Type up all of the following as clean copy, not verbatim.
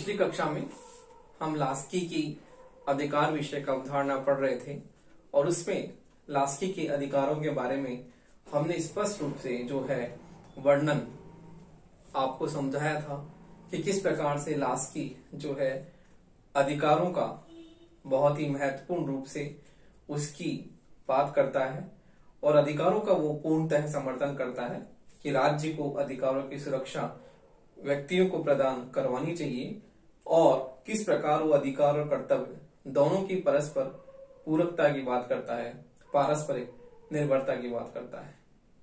पिछली कक्षा में हम लास्की की अधिकार विषय का अवधारणा पढ़ रहे थे और उसमें लास्की के अधिकारों के बारे में हमने स्पष्ट रूप से जो है वर्णन आपको समझाया था कि किस प्रकार से लास्की जो है अधिकारों का बहुत ही महत्वपूर्ण रूप से उसकी बात करता है और अधिकारों का वो पूर्णतः समर्थन करता है कि राज्य को अधिकारों की सुरक्षा व्यक्तियों को प्रदान करवानी चाहिए और किस प्रकार वो अधिकार और कर्तव्य दोनों की परस्पर पूरकता की बात करता है, पारस्परिक निर्भरता की बात करता है।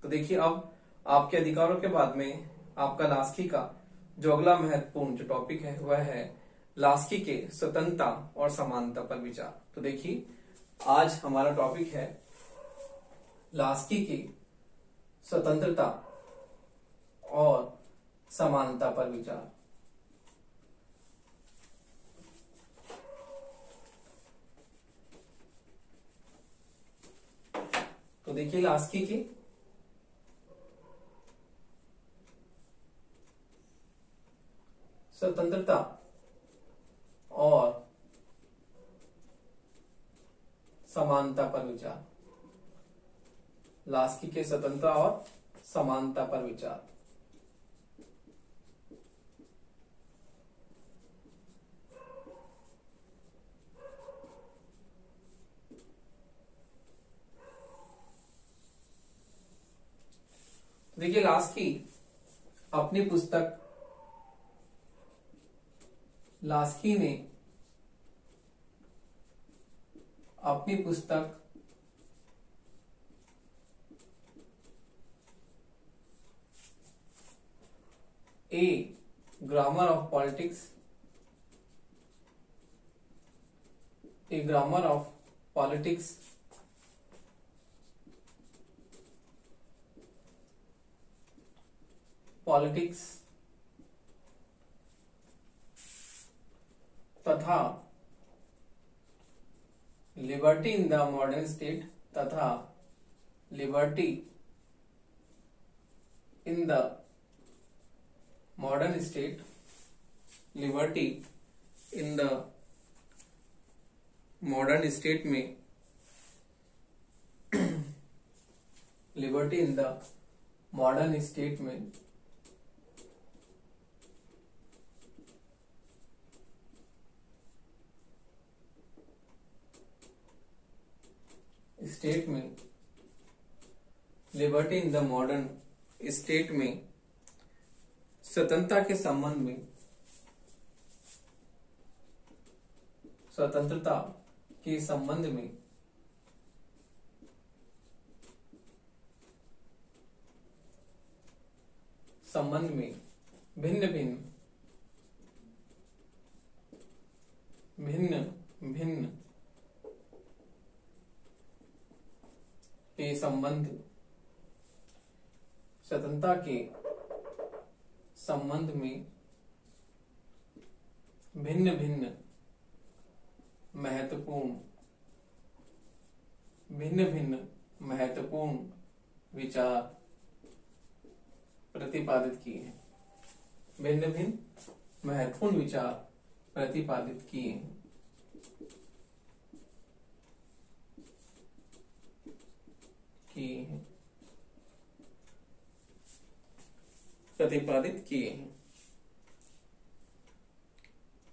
तो देखिए अब आपके अधिकारों के बाद में आपका लास्की का जो अगला महत्वपूर्ण जो टॉपिक है वह है लास्की के स्वतंत्रता और समानता पर विचार। तो देखिए आज हमारा टॉपिक है लास्की की स्वतंत्रता और समानता पर विचार। तो देखिए लास्की की स्वतंत्रता और समानता पर विचार। लास्की के स्वतंत्रता और समानता पर विचार। देखिए लास्की अपनी पुस्तक लास्की ने अपनी पुस्तक ए ग्रामर ऑफ पॉलिटिक्स तथा liberty in the modern state में liberty in the modern state में स्वतंत्रता के संबंध में भिन्न भिन्न के संबंध स्वतंत्रता के संबंध में भिन्न भिन्न महत्वपूर्ण विचार प्रतिपादित किए हैं।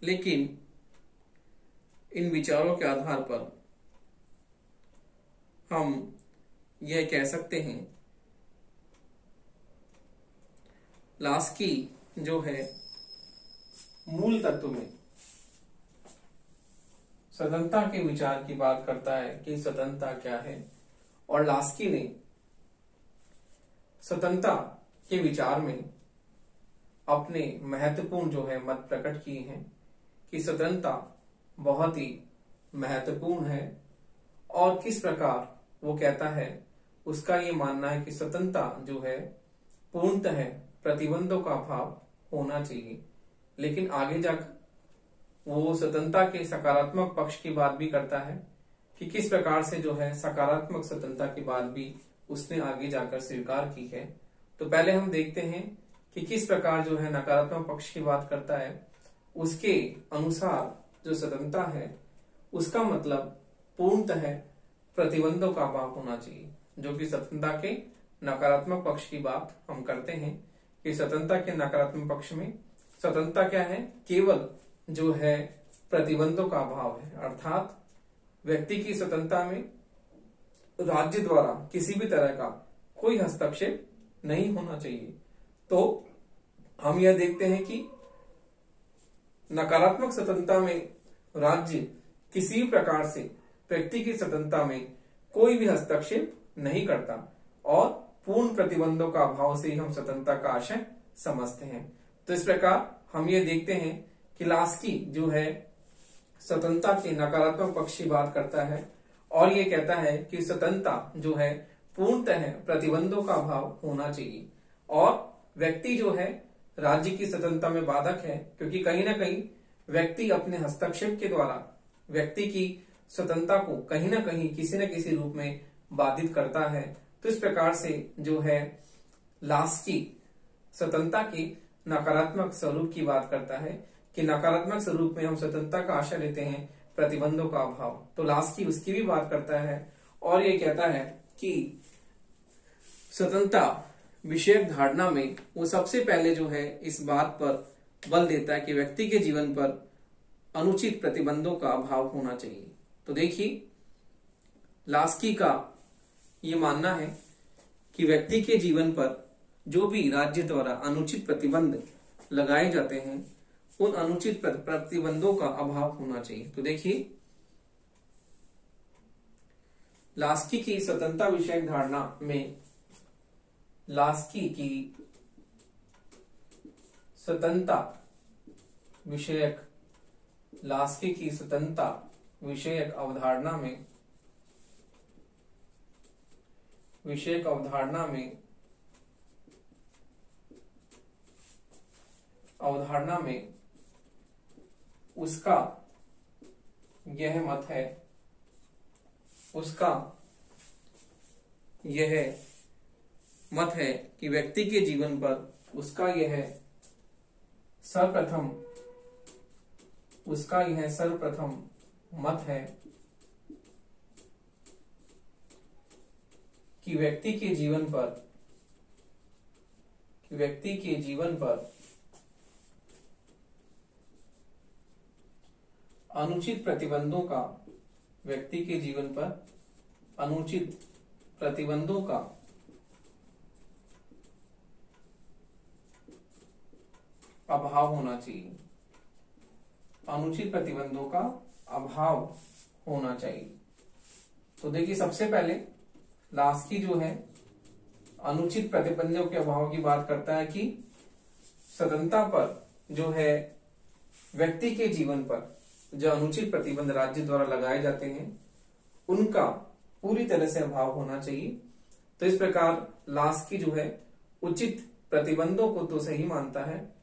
लेकिन इन विचारों के आधार पर हम यह कह सकते हैं लास्की जो है मूल तत्व में स्वतंत्रता के विचार की बात करता है कि स्वतंत्रता क्या है और लास्की ने स्वतंत्रता के विचार में अपने महत्वपूर्ण जो है मत प्रकट किए हैं कि स्वतंत्रता बहुत ही महत्वपूर्ण है और किस प्रकार वो कहता है उसका ये मानना है कि स्वतंत्रता जो है पूर्णतः प्रतिबंधों का अभाव होना चाहिए। लेकिन आगे जाकर वो स्वतंत्रता के सकारात्मक पक्ष की बात भी करता है कि किस प्रकार से जो है सकारात्मक स्वतंत्रता की बात भी उसने आगे जाकर स्वीकार की है। तो पहले हम देखते हैं कि किस प्रकार जो है नकारात्मक पक्ष की बात करता है उसके अनुसार जो स्वतंत्रता है उसका मतलब पूर्णतः प्रतिबंधों का अभाव होना चाहिए। जो कि स्वतंत्रता के नकारात्मक पक्ष की बात हम करते हैं कि स्वतंत्रता के नकारात्मक पक्ष में स्वतंत्रता क्या है, केवल जो है प्रतिबंधों का अभाव है, अर्थात व्यक्ति की स्वतंत्रता में राज्य द्वारा किसी भी तरह का कोई हस्तक्षेप नहीं होना चाहिए। तो हम यह देखते हैं कि नकारात्मक स्वतंत्रता में राज्य किसी भी प्रकार से व्यक्ति की स्वतंत्रता में कोई भी हस्तक्षेप नहीं करता और पूर्ण प्रतिबंधों का अभाव से ही हम स्वतंत्रता का आशय समझते हैं। तो इस प्रकार हम ये देखते हैं कि लास्की जो है स्वतंत्रता के नकारात्मक पक्ष की बात करता है और ये कहता है कि स्वतंत्रता जो है पूर्णतः प्रतिबंधों का अभाव होना चाहिए और व्यक्ति जो है राज्य की स्वतंत्रता में बाधक है, क्योंकि कहीं ना कहीं व्यक्ति अपने हस्तक्षेप के द्वारा व्यक्ति की स्वतंत्रता को कहीं ना कहीं किसी न किसी रूप में बाधित करता है। तो इस प्रकार से जो है लास्की स्वतंत्रता के नकारात्मक स्वरूप की बात करता है कि नकारात्मक स्वरूप में हम स्वतंत्रता का आशय लेते हैं प्रतिबंधों का अभाव। तो लास्की उसकी भी बात करता है और ये कहता है कि स्वतंत्रता विषयक धारणा में वो सबसे पहले जो है इस बात पर बल देता है कि व्यक्ति के जीवन पर अनुचित प्रतिबंधों का अभाव होना चाहिए। तो देखिए लास्की का ये मानना है कि व्यक्ति के जीवन पर जो भी राज्य द्वारा अनुचित प्रतिबंध लगाए जाते हैं उन अनुचित प्रतिबंधों का अभाव होना चाहिए। तो देखिए लास्की की स्वतंत्रता विषयक धारणा में लास्की की स्वतंत्रता विषयक अवधारणा में उसका यह मत है कि व्यक्ति के जीवन पर उसका यह सर्वप्रथम मत है कि व्यक्ति के जीवन पर अनुचित प्रतिबंधों का अभाव होना चाहिए। अनुचित प्रतिबंधों का अभाव होना चाहिए। तो देखिए सबसे पहले लास्की जो है अनुचित प्रतिबंधों के अभाव की बात करता है कि स्वतंत्रता पर जो है व्यक्ति के जीवन पर जो अनुचित प्रतिबंध राज्य द्वारा लगाए जाते हैं उनका पूरी तरह से अभाव होना चाहिए। तो इस प्रकार लास्की जो है उचित प्रतिबंधों को तो सही मानता है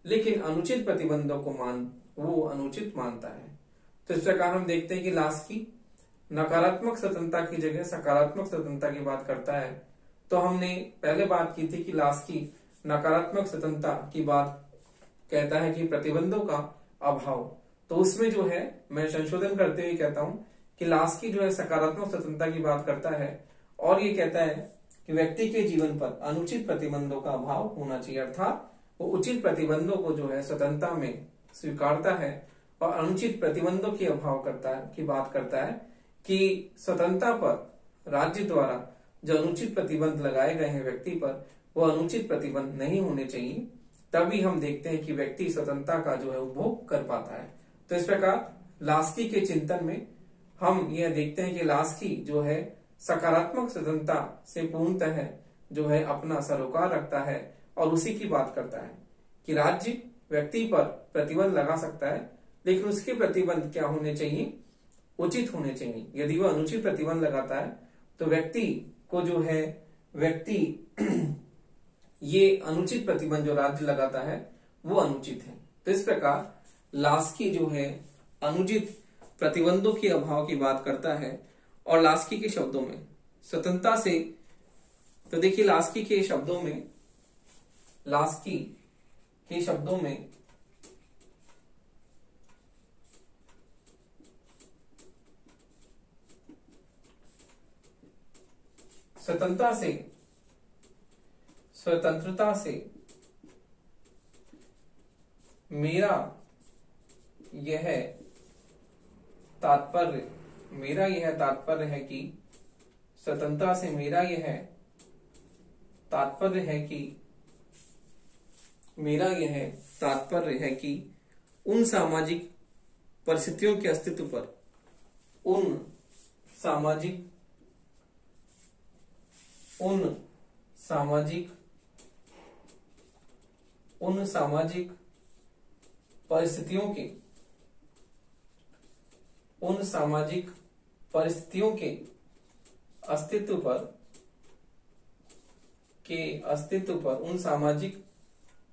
लेकिन अनुचित प्रतिबंधों को वो अनुचित मानता है। तो इस प्रकार हम देखते हैं कि लास्की नकारात्मक स्वतंत्रता की जगह सकारात्मक स्वतंत्रता की बात करता है। तो हमने पहले बात की थी कि लास्की नकारात्मक स्वतंत्रता की बात कहता है कि प्रतिबंधों का अभाव। तो उसमें जो है मैं संशोधन करते हुए कहता हूं कि लास्की जो है सकारात्मक स्वतंत्रता की बात करता है और ये कहता है कि व्यक्ति के जीवन पर अनुचित प्रतिबंधों का अभाव होना चाहिए, अर्थात वो उचित प्रतिबंधों को जो है स्वतंत्रता में स्वीकारता है और अनुचित प्रतिबंधों की बात करता है कि स्वतंत्रता पर राज्य द्वारा जो अनुचित प्रतिबंध लगाए गए हैं व्यक्ति पर वो अनुचित प्रतिबंध नहीं होने चाहिए, तभी हम देखते हैं कि व्यक्ति स्वतंत्रता का जो है उपभोग कर पाता है। तो इस प्रकार लास्की के चिंतन में हम यह देखते हैं कि लास्की जो है सकारात्मक स्वतंत्रता से पूर्णतः जो है अपना सरोकार रखता है और उसी की बात करता है कि राज्य व्यक्ति पर प्रतिबंध लगा सकता है लेकिन उसके प्रतिबंध क्या होने चाहिए, उचित होने चाहिए। यदि वह अनुचित प्रतिबंध लगाता है तो व्यक्ति को जो है ये अनुचित प्रतिबंध जो राज्य लगाता है वो अनुचित है। तो इस प्रकार लास्की जो है अनुचित प्रतिबंधों के अभाव की बात करता है और लास्की के शब्दों में स्वतंत्रता से, तो देखिए लास्की के शब्दों में स्वतंत्रता से मेरा यह तात्पर्य है कि स्वतंत्रता से मेरा यह तात्पर्य है कि उन सामाजिक परिस्थितियों के अस्तित्व पर उन सामाजिक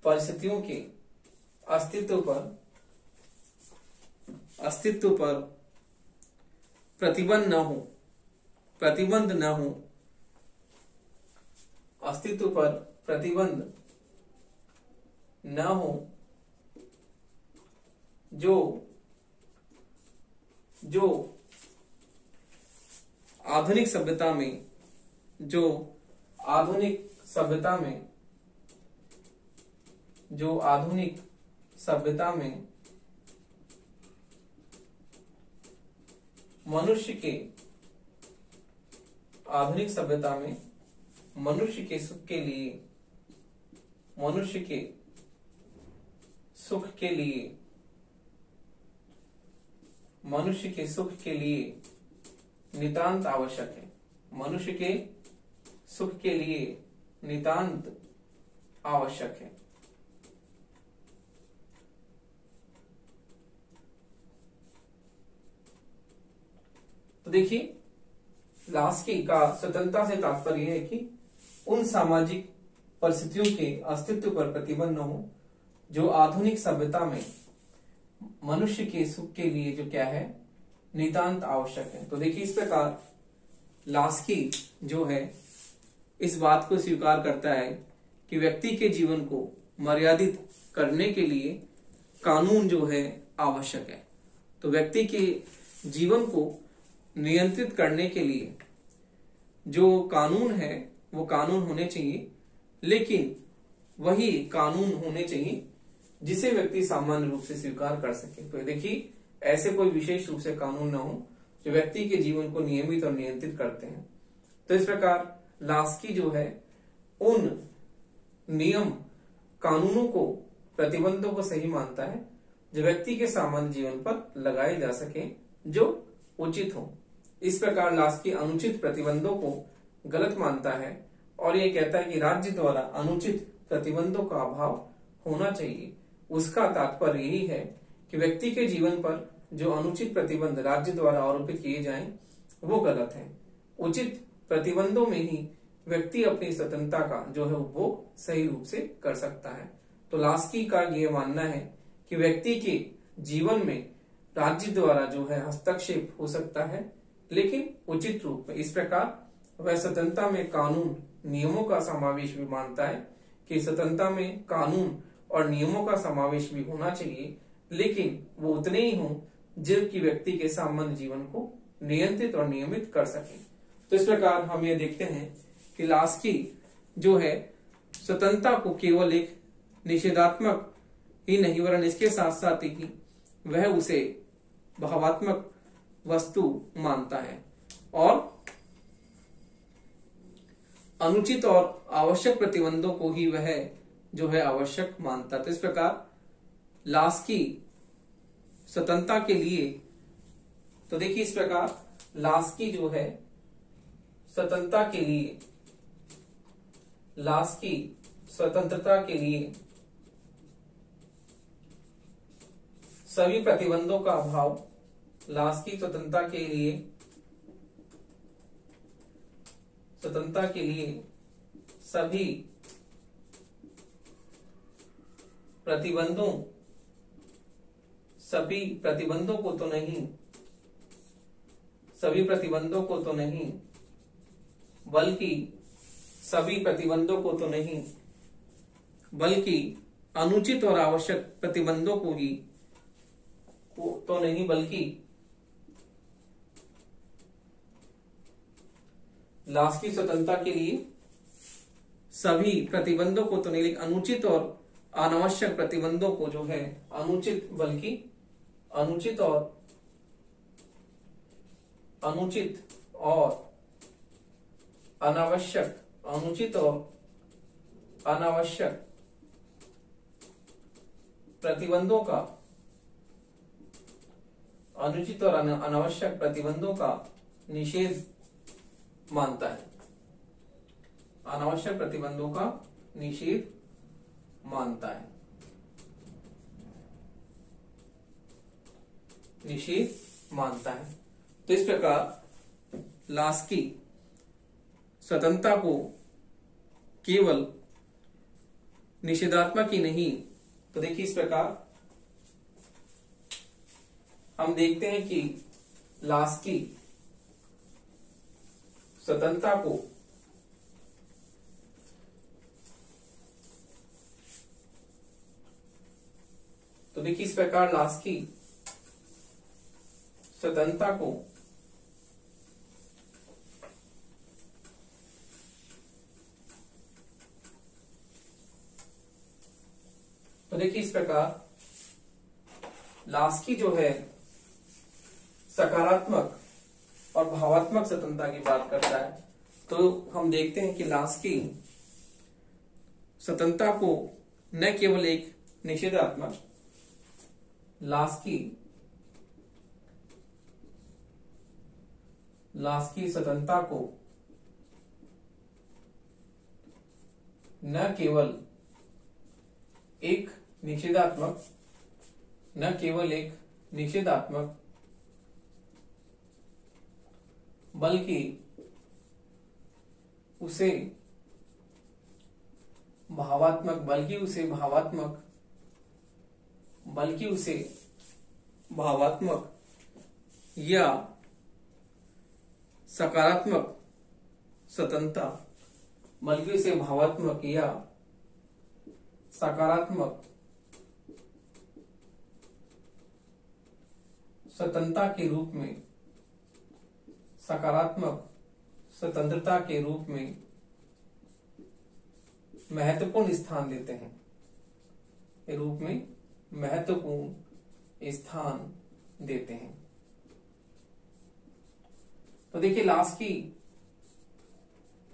परिस्थितियों के अस्तित्व पर प्रतिबंध न हो जो आधुनिक सभ्यता में मनुष्य के सुख के लिए नितांत आवश्यक है। मनुष्य के सुख के लिए नितांत आवश्यक है। तो देखिए, लास्की का स्वतंत्रता से तात्पर्य है कि उन सामाजिक परिस्थितियों के अस्तित्व पर प्रतिबंध न हो जो आधुनिक सभ्यता में मनुष्य के सुख के लिए जो क्या है, नितांत आवश्यक है। तो देखिए, इस प्रकार लास्की जो है इस बात को स्वीकार करता है कि व्यक्ति के जीवन को मर्यादित करने के लिए कानून जो है आवश्यक है। तो व्यक्ति के जीवन को नियंत्रित करने के लिए जो कानून है वो कानून होने चाहिए, लेकिन वही कानून होने चाहिए जिसे व्यक्ति सामान्य रूप से स्वीकार कर सके। तो देखिए, ऐसे कोई विशेष रूप से कानून न हो जो व्यक्ति के जीवन को नियमित और नियंत्रित करते हैं। तो इस प्रकार लास्की जो है उन नियम कानूनों को, प्रतिबंधों को सही मानता है जो व्यक्ति के सामान्य जीवन पर लगाए जा सके, जो उचित हो। इस प्रकार लास्की अनुचित प्रतिबंधों को गलत मानता है और ये कहता है कि राज्य द्वारा अनुचित प्रतिबंधों का अभाव होना चाहिए। उसका तात्पर्य यही है कि व्यक्ति के जीवन पर जो अनुचित प्रतिबंध राज्य द्वारा आरोपित किए जाएं वो गलत है। उचित प्रतिबंधों में ही व्यक्ति अपनी स्वतंत्रता का जो है उपभोग सही रूप से कर सकता है। तो लास्की का ये मानना है कि व्यक्ति के जीवन में राज्य द्वारा जो है हस्तक्षेप हो सकता है, लेकिन उचित रूप में। इस प्रकार वह स्वतंत्रता में कानून नियमों का समावेश भी मानता है कि स्वतंत्रता में कानून और नियमों का समावेश भी होना चाहिए, लेकिन वो उतने ही हों जबकि व्यक्ति के सामान्य जीवन को नियंत्रित और नियमित कर सके। तो इस प्रकार हम ये देखते हैं कि लास्की जो है स्वतंत्रता को केवल एक निषेधात्मक ही नहीं वरन इसके साथ साथ ही वह उसे भावात्मक वस्तु मानता है और अनुचित और आवश्यक प्रतिबंधों को ही वह जो है आवश्यक मानता है। तो इस प्रकार लास्की स्वतंत्रता के लिए, तो देखिए इस प्रकार लास्की जो है स्वतंत्रता के लिए, लास्की स्वतंत्रता के लिए सभी प्रतिबंधों का अभाव, लास्की स्वतंत्रता के लिए सभी प्रतिबंधों को तो नहीं बल्कि अनुचित और आवश्यक प्रतिबंधों को ही तो नहीं बल्कि लास्की स्वतंत्रता के लिए सभी प्रतिबंधों को तो नहीं, लेकिन अनुचित और अनावश्यक प्रतिबंधों को जो है अनुचित और अनावश्यक प्रतिबंधों का निषेध मानता है। अनावश्यक प्रतिबंधों का निषेध मानता है, तो इस प्रकार लास्की स्वतंत्रता को केवल निषेधात्मक ही नहीं, तो देखिए इस प्रकार हम देखते हैं कि लास्की स्वतंत्रता को तो देखिए इस प्रकार लास्की स्वतंत्रता को देखिए इस प्रकार लास्की जो है सकारात्मक और भावात्मक स्वतंत्रता की बात करता है। तो हम देखते हैं कि लास्की स्वतंत्रता को न केवल एक निषेधात्मक, लास्की स्वतंत्रता को न केवल एक निषेधात्मक बल्कि उसे भावात्मक या सकारात्मक स्वतंत्रता, सकारात्मक स्वतंत्रता के रूप में महत्वपूर्ण स्थान देते हैं, तो देखिए लास्की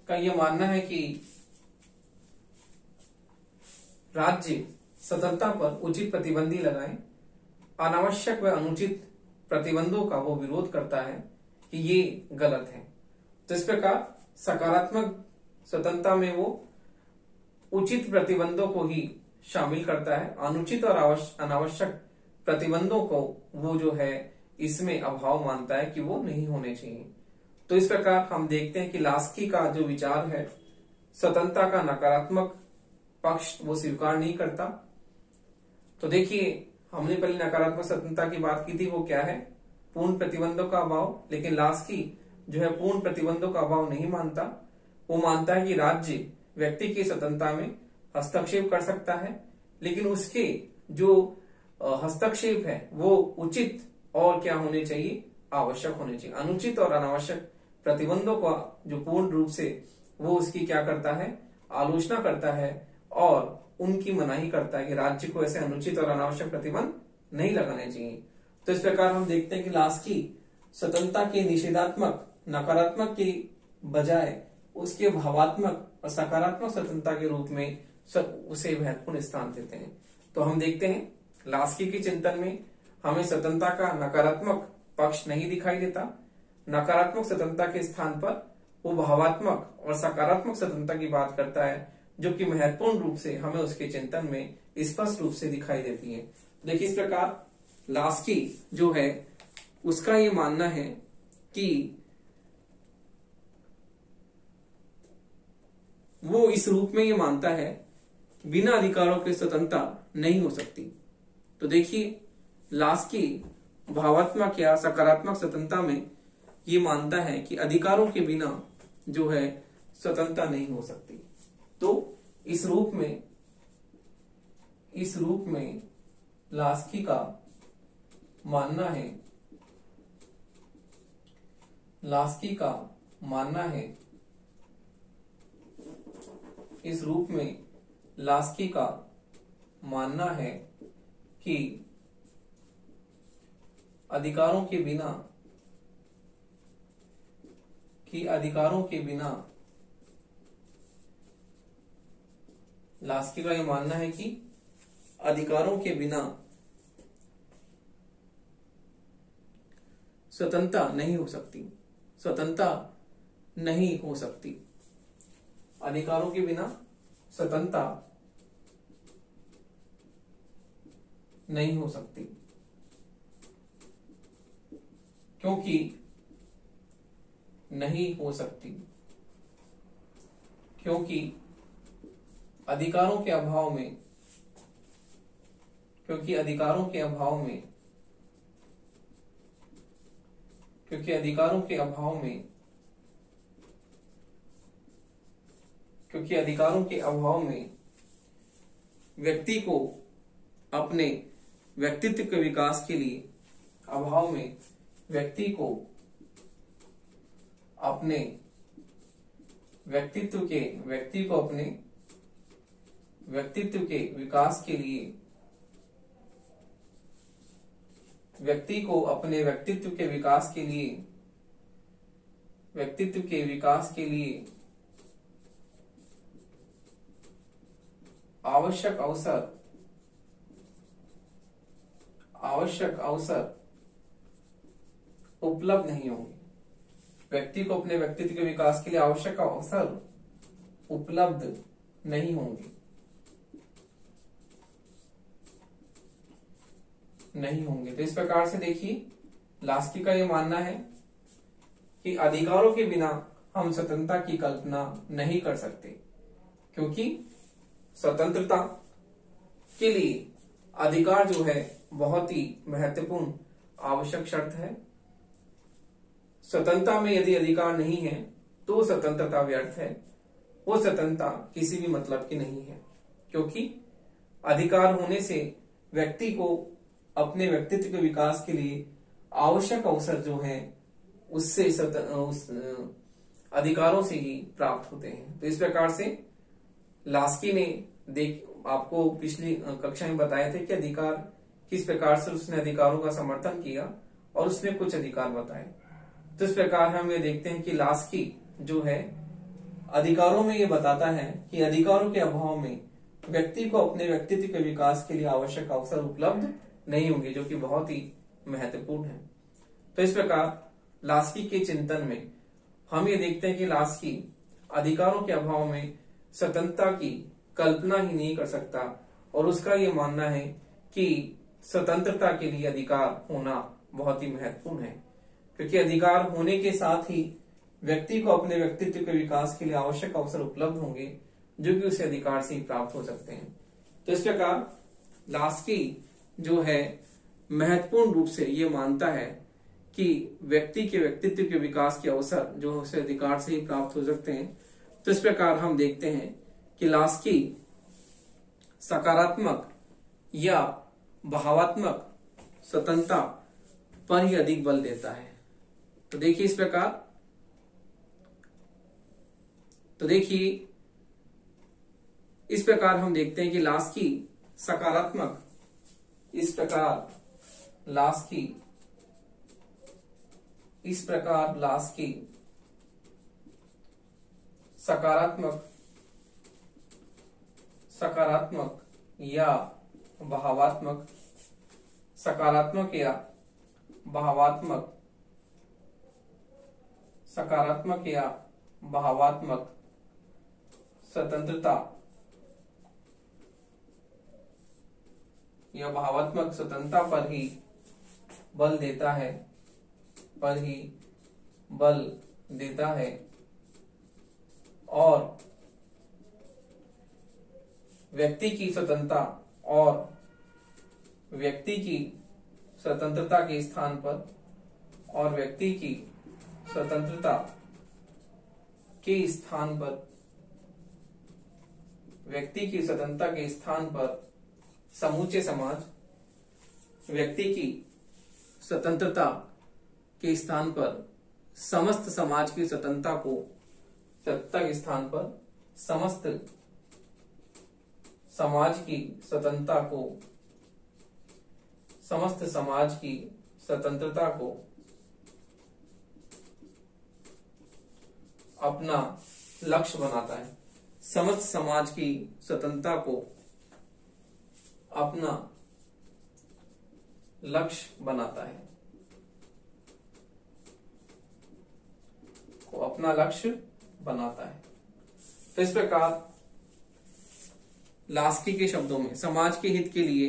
का यह मानना है कि राज्य स्वतंत्रता पर उचित प्रतिबंधी लगाएं, अनावश्यक व अनुचित प्रतिबंधों का वो विरोध करता है कि ये गलत है। तो इस प्रकार सकारात्मक स्वतंत्रता में वो उचित प्रतिबंधों को ही शामिल करता है, अनुचित और अनावश्यक प्रतिबंधों को वो जो है इसमें अभाव मानता है कि वो नहीं होने चाहिए। तो इस प्रकार हम देखते हैं कि लास्की का जो विचार है स्वतंत्रता का नकारात्मक पक्ष वो स्वीकार नहीं करता। तो देखिए हमने पहले नकारात्मक स्वतंत्रता की बात की थी, वो क्या है, पूर्ण प्रतिबंधों का अभाव। लेकिन लास्की जो है पूर्ण प्रतिबंधों का अभाव नहीं मानता, वो मानता है कि राज्य व्यक्ति की स्वतंत्रता में हस्तक्षेप कर सकता है, लेकिन उसके जो हस्तक्षेप है वो उचित और क्या होने चाहिए, आवश्यक होने चाहिए। अनुचित और अनावश्यक प्रतिबंधों का जो पूर्ण रूप से वो उसकी क्या करता है, आलोचना करता है और उनकी मनाही करता है कि राज्य को ऐसे अनुचित और अनावश्यक प्रतिबंध नहीं लगाने चाहिए। तो इस प्रकार हम देखते हैं कि लास्की स्वतंत्रता के निषेधात्मक नकारात्मक के बजाय उसके भावात्मक और सकारात्मक स्वतंत्रता के रूप में उसे महत्वपूर्ण स्थान देते हैं। तो हम देखते हैं लास्की के चिंतन में हमें स्वतंत्रता का नकारात्मक पक्ष नहीं दिखाई देता। नकारात्मक स्वतंत्रता के स्थान पर वो भावात्मक और सकारात्मक स्वतंत्रता की बात करता है, जो कि महत्वपूर्ण रूप से हमें उसके चिंतन में स्पष्ट रूप से दिखाई देती है। देखिए इस प्रकार लास्की जो है उसका ये मानना है कि वो इस रूप में ये मानता है बिना अधिकारों के स्वतंत्रता नहीं हो सकती। तो देखिए लास्की भावात्मक या सकारात्मक स्वतंत्रता में ये मानता है कि अधिकारों के बिना जो है स्वतंत्रता नहीं हो सकती। तो इस रूप में लास्की का मानना है इस रूप में लास्की का मानना है कि अधिकारों के बिना लास्की का यह मानना है कि अधिकारों के बिना स्वतंत्रता नहीं हो सकती। अधिकारों के बिना स्वतंत्रता नहीं हो सकती, क्योंकि अधिकारों के अभाव में व्यक्ति को अपने व्यक्तित्व के विकास के लिए अपने व्यक्तित्व के विकास के लिए आवश्यक अवसर उपलब्ध नहीं होंगे। व्यक्ति को अपने व्यक्तित्व के विकास के लिए आवश्यक अवसर उपलब्ध नहीं होंगे। तो इस प्रकार से देखिए, लास्की का यह मानना है कि अधिकारों के बिना हम स्वतंत्रता की कल्पना नहीं कर सकते, क्योंकि स्वतंत्रता के लिए अधिकार जो है बहुत ही महत्वपूर्ण आवश्यक शर्त है। स्वतंत्रता में यदि अधिकार नहीं है तो स्वतंत्रता व्यर्थ है, वो स्वतंत्रता किसी भी मतलब की नहीं है, क्योंकि अधिकार होने से व्यक्ति को अपने व्यक्तित्व के विकास के लिए आवश्यक अवसर जो है उस अधिकारों से ही प्राप्त होते हैं। तो इस प्रकार से लास्की ने आपको पिछली कक्षा में बताए थे कि अधिकार किस प्रकार से उसने अधिकारों का समर्थन किया और उसने कुछ अधिकार बताए। तो इस प्रकार हम ये देखते हैं कि लास्की जो है अधिकारों में ये बताता है कि अधिकारों के अभाव में व्यक्ति को अपने व्यक्तित्व के विकास के लिए आवश्यक अवसर उपलब्ध नहीं होंगे, जो कि बहुत ही महत्वपूर्ण है। तो इस प्रकार लास्की के चिंतन में हम ये देखते हैं कि लास्की अधिकारों के अभाव में स्वतंत्रता की कल्पना ही नहीं कर सकता, और उसका ये मानना है कि स्वतंत्रता के लिए अधिकार होना बहुत ही महत्वपूर्ण है, क्योंकि अधिकार होने के साथ ही व्यक्ति को अपने व्यक्तित्व के विकास के लिए आवश्यक अवसर उपलब्ध होंगे, जो कि उसे अधिकार से ही प्राप्त हो सकते हैं। तो इस प्रकार लास्की जो है महत्वपूर्ण रूप से ये मानता है कि व्यक्ति के व्यक्तित्व के विकास के अवसर जो उसे अधिकार से ही प्राप्त हो सकते हैं। तो इस प्रकार हम देखते हैं कि लास्की सकारात्मक या भावात्मक स्वतंत्रता पर ही अधिक बल देता है। तो देखिए इस प्रकार हम देखते हैं कि लास्की सकारात्मक सकारात्मक या भावात्मक स्वतंत्रता पर ही बल देता है और व्यक्ति की स्वतंत्रता के स्थान पर समूचे समाज व्यक्ति की स्वतंत्रता के स्थान पर समस्त समाज की स्वतंत्रता के स्थान पर समस्त समाज की स्वतंत्रता को, समस्त समाज की स्वतंत्रता को अपना लक्ष्य बनाता है। समस्त समाज की स्वतंत्रता को अपना लक्ष्य बनाता है, को अपना लक्ष्य बनाता है। तो इस प्रकार लास्की के शब्दों में समाज के हित के लिए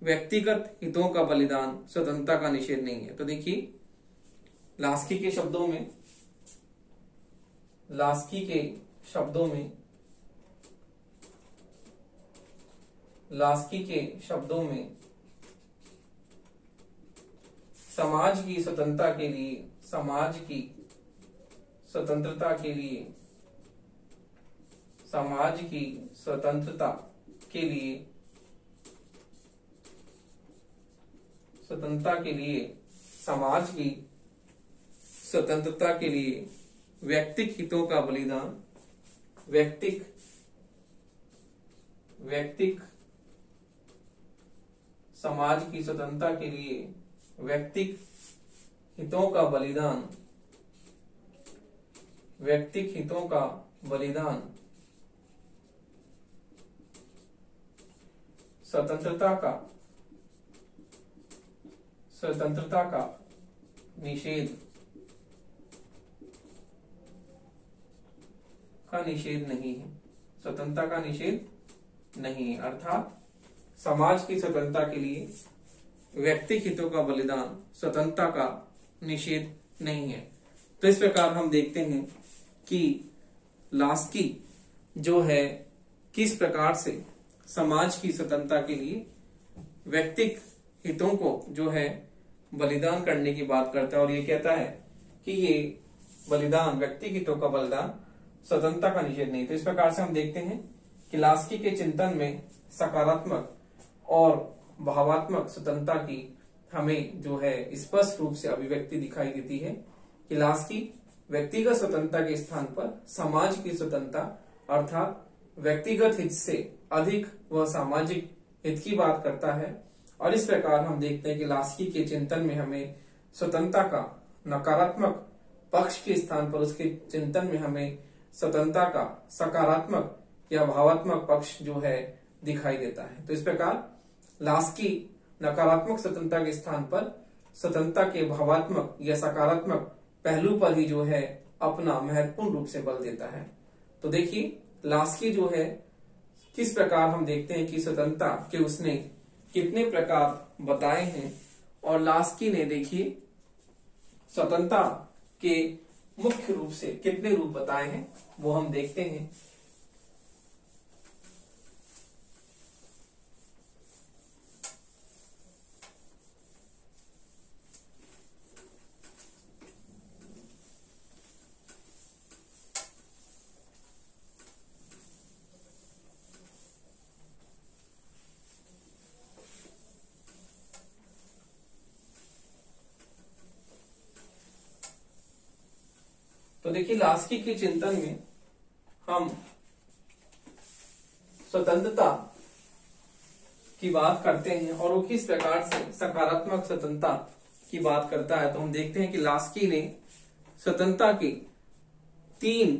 व्यक्तिगत हितों का बलिदान स्वतंत्रता का निषेध नहीं है। तो देखिए लास्की के शब्दों में, लास्की के शब्दों में, लास्की के शब्दों में समाज की स्वतंत्रता के लिए, समाज की स्वतंत्रता के लिए, समाज की स्वतंत्रता के लिए, स्वतंत्रता के लिए, समाज की स्वतंत्रता के लिए व्यक्तिक हितों का बलिदान, व्यक्तिक समाज की स्वतंत्रता के लिए व्यक्तिक हितों का बलिदान, व्यक्तिक हितों का बलिदान स्वतंत्रता का निषेध नहीं है, स्वतंत्रता का निषेध नहीं है। अर्थात समाज की स्वतंत्रता के लिए व्यक्तिगत हितों का बलिदान स्वतंत्रता का निषेध नहीं है। तो इस प्रकार हम देखते हैं कि लास्की जो है किस प्रकार से समाज की स्वतंत्रता के लिए व्यक्तिगत हितों को जो है बलिदान करने की बात करता है, और ये कहता है कि ये बलिदान, व्यक्तिगत हितों का बलिदान स्वतंत्रता का निषेध नहीं। तो इस प्रकार से हम देखते हैं कि लास्की के चिंतन में सकारात्मक और भावात्मक स्वतंत्रता की हमें जो है स्पष्ट रूप से अभिव्यक्ति दिखाई देती है कि लास्की व्यक्तिगत स्वतंत्रता के स्थान पर समाज की स्वतंत्रता अर्थात व्यक्तिगत हित से अधिक वह सामाजिक हित की बात करता है। और इस प्रकार हम देखते हैं कि लास्की के चिंतन में हमें स्वतंत्रता का नकारात्मक पक्ष के स्थान पर उसके चिंतन में हमें स्वतंत्रता का सकारात्मक या भावात्मक पक्ष जो है दिखाई देता है। तो इस प्रकार लास्की नकारात्मक स्वतंत्रता के स्थान पर स्वतंत्रता के भावात्मक या सकारात्मक पहलू पर ही जो है अपना महत्वपूर्ण रूप से बल देता है। तो देखिए लास्की जो है किस प्रकार हम देखते हैं कि स्वतंत्रता के उसने कितने प्रकार बताए हैं, और लास्की ने देखिए स्वतंत्रता के मुख्य रूप से कितने रूप बताए हैं वो हम देखते हैं। तो देखिए लास्की के चिंतन में हम स्वतंत्रता की बात करते हैं और वो किस प्रकार से सकारात्मक स्वतंत्रता की बात करता है। तो हम देखते हैं कि लास्की ने स्वतंत्रता के 3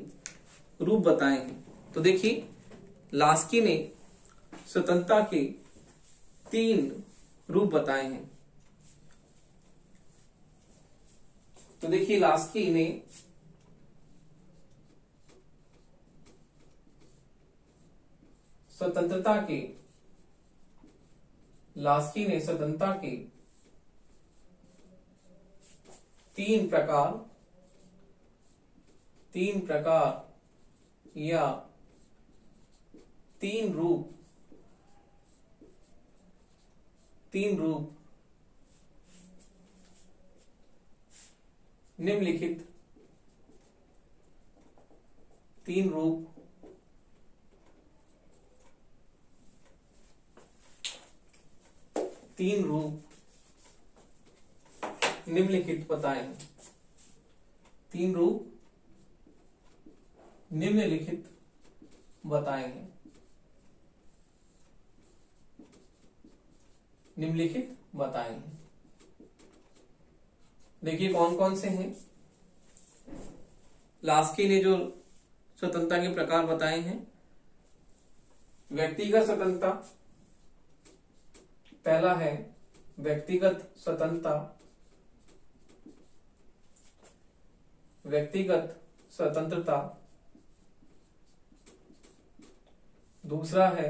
रूप बताए हैं। तो देखिए लास्की ने स्वतंत्रता के 3 रूप बताए हैं। तो देखिए लास्की ने स्वतंत्रता के 3 प्रकार या 3 रूप निम्नलिखित 3 रूप निम्नलिखित बताए हैं। 3 रूप निम्नलिखित बताए हैं। निम्नलिखित बताए हैं। देखिए कौन कौन से हैं। लास्की ने जो स्वतंत्रता के प्रकार बताए हैं, व्यक्तिगत स्वतंत्रता, पहला है व्यक्तिगत स्वतंत्रता, व्यक्तिगत स्वतंत्रता, दूसरा है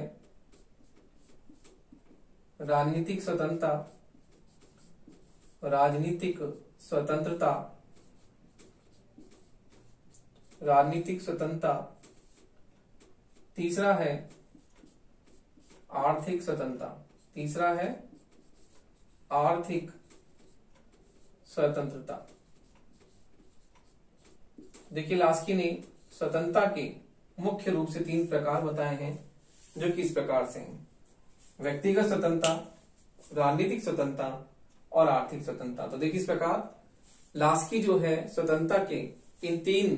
राजनीतिक स्वतंत्रता, राजनीतिक स्वतंत्रता, राजनीतिक स्वतंत्रता, तीसरा है आर्थिक स्वतंत्रता, तीसरा है आर्थिक स्वतंत्रता। देखिए लास्की ने स्वतंत्रता के मुख्य रूप से 3 प्रकार बताए हैं, जो कि इस प्रकार से हैं। व्यक्तिगत स्वतंत्रता, राजनीतिक स्वतंत्रता और आर्थिक स्वतंत्रता। तो देखिए इस प्रकार लास्की जो है स्वतंत्रता के इन 3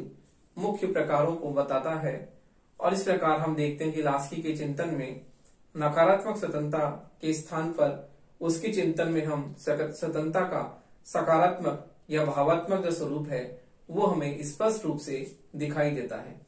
मुख्य प्रकारों को बताता है। और इस प्रकार हम देखते हैं कि लास्की के चिंतन में नकारात्मक स्वतंत्रता के स्थान पर उसके चिंतन में हम स्वतंत्रता का सकारात्मक या भावात्मक जो स्वरूप है वो हमें स्पष्ट रूप से दिखाई देता है।